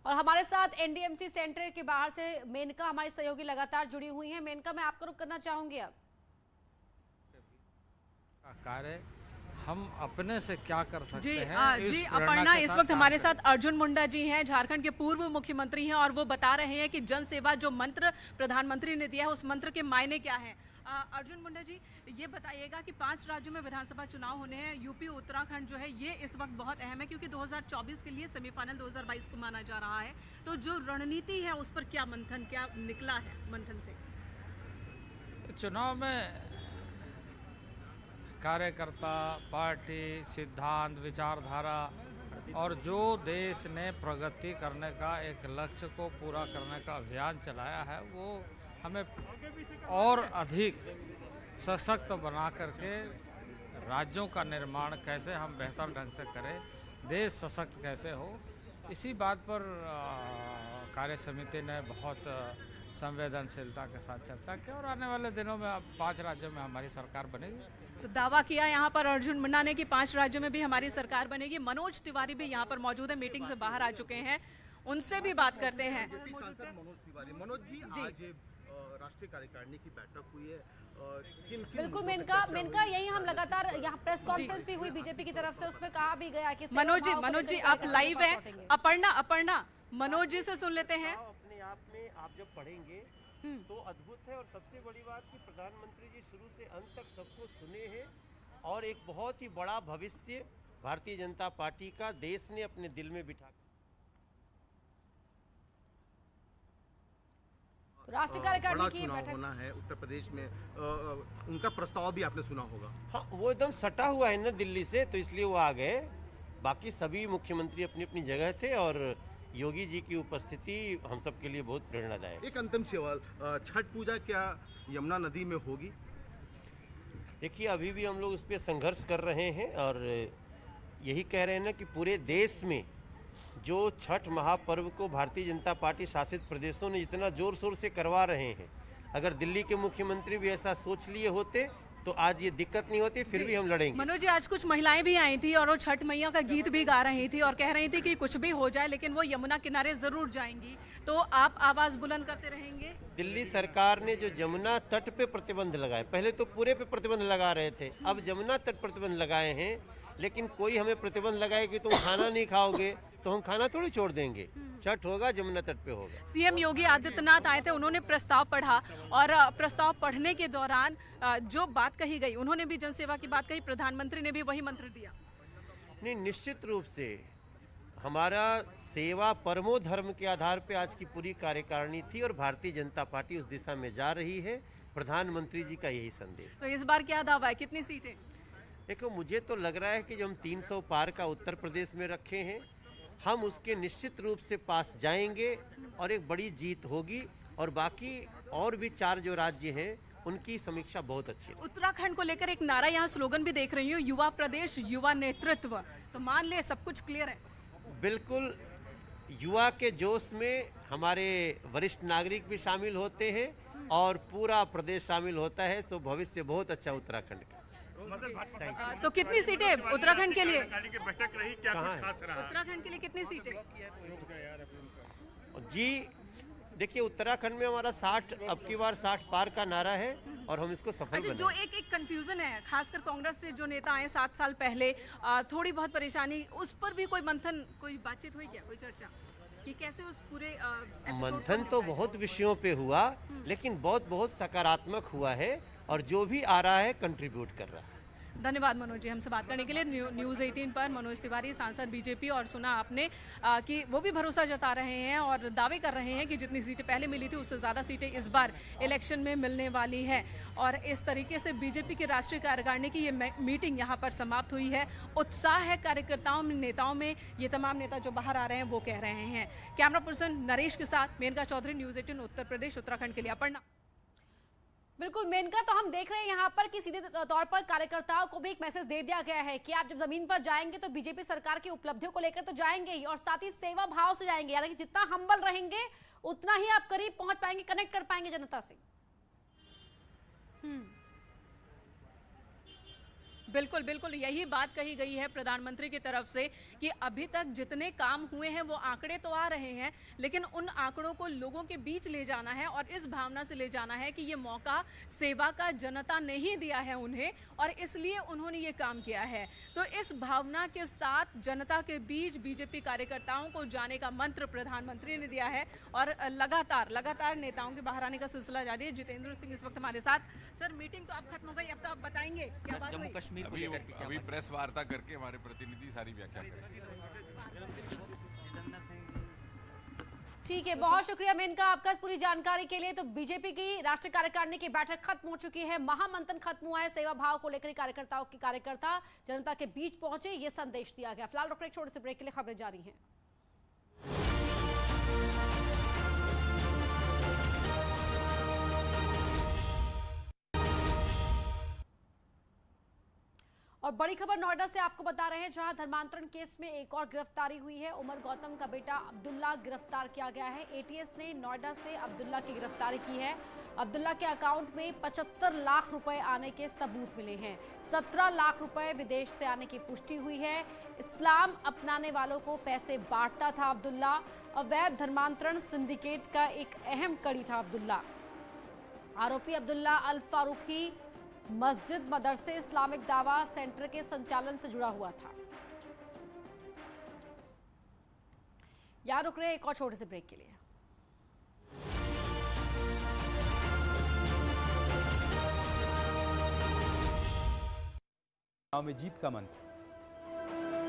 और हमारे साथ एनडीएमसी सेंटर के बाहर से मेनका हमारी सहयोगी लगातार जुड़ी हुई हैं। मेनका, मैं आपका रुख करना चाहूंगी। अब कार्य हम अपने से क्या कर सकते हैं जी अपर्णा, इस वक्त हमारे साथ अर्जुन मुंडा जी हैं, झारखंड के पूर्व मुख्यमंत्री हैं, और वो बता रहे हैं कि जन सेवा जो मंत्र प्रधानमंत्री ने दिया है उस मंत्र के मायने क्या हैं। अर्जुन मुंडा जी, ये बताइएगा कि 5 राज्यों में विधानसभा चुनाव होने हैं। यूपी उत्तराखंड जो है ये इस वक्त बहुत अहम है क्योंकि 2024 के लिए सेमीफाइनल 2022 को माना जा रहा है। तो जो रणनीति है उस पर क्या मंथन, क्या निकला है मंथन से? चुनाव में कार्यकर्ता, पार्टी, सिद्धांत, विचारधारा और जो देश ने प्रगति करने का एक लक्ष्य को पूरा करने का अभियान चलाया है, वो हमें और अधिक सशक्त बना करके राज्यों का निर्माण कैसे हम बेहतर ढंग से करें, देश सशक्त कैसे हो, इसी बात पर कार्य समिति ने बहुत संवेदनशीलता के साथ चर्चा की और आने वाले दिनों में अब 5 राज्यों में हमारी सरकार बनेगी। तो दावा किया यहाँ पर अर्जुन मुंडा ने कि 5 राज्यों में भी हमारी सरकार बनेगी। मनोज तिवारी भी यहाँ पर मौजूद है, मीटिंग से बाहर आ चुके हैं, उनसे भी बात करते हैं। मनोज जी, आज राष्ट्रीय कार्यकारिणी की बैठक हुई है। बिल्कुल मेनका यही हम लगातार यहाँ प्रेस कॉन्फ्रेंस भी हुई बीजेपी की तरफ से, उसमें कहा भी गया कि मनोज जी आप लाइव हैं। अपर्णा मनोज जी से सुन लेते हैं। अपने आप में आप जब पढ़ेंगे तो अद्भुत है, और सबसे बड़ी बात कि प्रधानमंत्री जी शुरू से अंत तक सबको सुने हैं और एक बहुत ही बड़ा भविष्य भारतीय जनता पार्टी का देश ने अपने दिल में बिठा। तो राष्ट्रीय कार्यकारिणी की बैठक होना है उत्तर प्रदेश में, उनका प्रस्ताव भी आपने सुना होगा। हाँ, वो एकदम सटा हुआ है ना दिल्ली से, तो इसलिए वो आ गए। बाकी सभी मुख्यमंत्री अपनी अपनी जगह थे और योगी जी की उपस्थिति हम सब के लिए बहुत प्रेरणादायक। एक अंतिम सवाल, छठ पूजा क्या यमुना नदी में होगी? देखिए, अभी भी हम लोग उस पर संघर्ष कर रहे हैं और यही कह रहे हैं ना कि पूरे देश में जो छठ महापर्व को भारतीय जनता पार्टी शासित प्रदेशों ने जितना जोर शोर से करवा रहे हैं, अगर दिल्ली के मुख्यमंत्री भी ऐसा सोच लिए होते तो आज ये दिक्कत नहीं होती, फिर भी हम लड़ेंगे। मनोज जी, आज कुछ महिलाएं भी आई थी और वो छठ मैया का गीत भी गा रही थी और कह रही थी कि कुछ भी हो जाए लेकिन वो यमुना किनारे जरूर जाएंगी, तो आप आवाज बुलंद करते रहेंगे? दिल्ली सरकार ने जो यमुना तट पे प्रतिबंध लगाए, पहले तो पूरे पे प्रतिबंध लगा रहे थे, अब यमुना तट प्रतिबंध लगाए हैं, लेकिन कोई हमें प्रतिबंध लगाए कि तुम खाना नहीं खाओगे तो हम खाना थोड़ी छोड़ देंगे। छठ होगा, यमुना तट पे होगा। सीएम योगी आदित्यनाथ आए थे, उन्होंने प्रस्ताव पढ़ा और प्रस्ताव पढ़ने के दौरान जो बात कही गई, उन्होंने भी जनसेवा की बात कही, प्रधानमंत्री ने भी वही मंत्र दिया। नहीं, निश्चित रूप से हमारा सेवा परमो धर्म के आधार पे आज की पूरी कार्यकारिणी थी और भारतीय जनता पार्टी उस दिशा में जा रही है। प्रधानमंत्री जी का यही संदेश। तो इस बार क्या दावा है, कितनी सीटें? देखो, मुझे तो लग रहा है कि जो हम 300 पार का उत्तर प्रदेश में रखे हैं, हम उसके निश्चित रूप से पास जाएंगे और एक बड़ी जीत होगी, और बाकी और भी 4 जो राज्य हैं उनकी समीक्षा बहुत अच्छी है। उत्तराखंड को लेकर एक नारा यहाँ स्लोगन भी देख रही हूँ, युवा प्रदेश युवा नेतृत्व, तो मान ले सब कुछ क्लियर है? बिल्कुल, युवा के जोश में हमारे वरिष्ठ नागरिक भी शामिल होते हैं और पूरा प्रदेश शामिल होता है, सो भविष्य बहुत अच्छा उत्तराखंड का। तो कितनी सीटें उत्तराखंड के लिए? बैठक रही, क्या कुछ खास रहा? उत्तराखंड के लिए कितनी सीटें? जी देखिए, उत्तराखंड में हमारा 60, अब की बार 60 पार का नारा है और हम इसको सफल बनाएंगे। जो एक कंफ्यूजन है, खासकर कांग्रेस से जो नेता आए 7 साल पहले, थोड़ी बहुत परेशानी, उस पर भी कोई मंथन, कोई बातचीत हुई क्या, कोई चर्चा कि कैसे उस पूरे मंथन तो बहुत विषयों पे हुआ, लेकिन बहुत सकारात्मक हुआ है और जो भी आ रहा है कंट्रीब्यूट कर रहा है। धन्यवाद मनोज जी हमसे बात करने के लिए। न्यूज़ 18 पर मनोज तिवारी, सांसद बीजेपी, और सुना आपने कि वो भी भरोसा जता रहे हैं और दावे कर रहे हैं कि जितनी सीटें पहले मिली थी उससे ज़्यादा सीटें इस बार इलेक्शन में मिलने वाली है। और इस तरीके से बीजेपी की राष्ट्रीय कार्यकारिणी की ये मीटिंग यहाँ पर समाप्त हुई है। उत्साह है कार्यकर्ताओं में, नेताओं में, ये तमाम नेता जो बाहर आ रहे हैं वो कह रहे हैं। कैमरा पर्सन नरेश के साथ मेनका चौधरी, न्यूज़ 18 उत्तर प्रदेश, उत्तराखंड के लिए। अपर्णा। बिल्कुल मेनका, तो हम देख रहे हैं यहाँ पर कि सीधे तौर पर कार्यकर्ताओं को भी एक मैसेज दे दिया गया है कि आप जब जमीन पर जाएंगे तो बीजेपी सरकार की उपलब्धियों को लेकर तो जाएंगे ही, और साथ ही सेवा भाव से जाएंगे, यानी कि जितना हम्बल रहेंगे उतना ही आप करीब पहुंच पाएंगे, कनेक्ट कर पाएंगे जनता से। बिल्कुल बिल्कुल यही बात कही गई है प्रधानमंत्री की तरफ से कि अभी तक जितने काम हुए हैं वो आंकड़े तो आ रहे हैं, लेकिन उन आंकड़ों को लोगों के बीच ले जाना है और इस भावना से ले जाना है कि ये मौका सेवा का जनता ने ही दिया है उन्हें और इसलिए उन्होंने ये काम किया है। तो इस भावना के साथ जनता के बीच बीजेपी कार्यकर्ताओं को जाने का मंत्र प्रधानमंत्री ने दिया है और लगातार नेताओं के बाहर आने का सिलसिला जारी है। जितेंद्र सिंह इस वक्त हमारे साथ। सर, मीटिंग तो अब खत्म हो गई, अब तो आप बताएंगे क्या बात हुई? जम्मू कश्मीर को लेकर के क्या अभी बात? प्रेस वार्ता करके हमारे प्रतिनिधि सारी व्याख्या करेंगे। ठीक है, बहुत शुक्रिया मेनका आपका इस पूरी जानकारी के लिए। तो बीजेपी की राष्ट्रीय कार्यकारिणी की बैठक खत्म हो चुकी है, महामंथन खत्म हुआ है, सेवा भाव को लेकर कार्यकर्ता जनता के बीच पहुंचे, ये संदेश दिया गया। फिलहाल डॉक्टर एक छोटे से ब्रेक के लिए खबरें जारी हैं। और बड़ी खबर नोएडा से आपको बता रहे हैं, जहां धर्मांतरण केस में एक और गिरफ्तारी हुई है। उमर गौतम का बेटा अब्दुल्ला गिरफ्तार किया गया है। एटीएस ने नोएडा से अब्दुल्ला की गिरफ्तारी की है। अब्दुल्ला के अकाउंट में 75 लाख रुपए आने के सबूत मिले हैं। 17 लाख रुपए विदेश से आने की पुष्टि हुई है। इस्लाम अपनाने वालों को पैसे बांटता था अब्दुल्ला। अवैध धर्मांतरण सिंडिकेट का एक अहम कड़ी था अब्दुल्ला। आरोपी अब्दुल्ला अल फारूकी मस्जिद मदरसे इस्लामिक दावा सेंटर के संचालन से जुड़ा हुआ था। यहाँ रुक रहे एक और छोटे से ब्रेक के लिए। चुनाव में जीत का मंत्र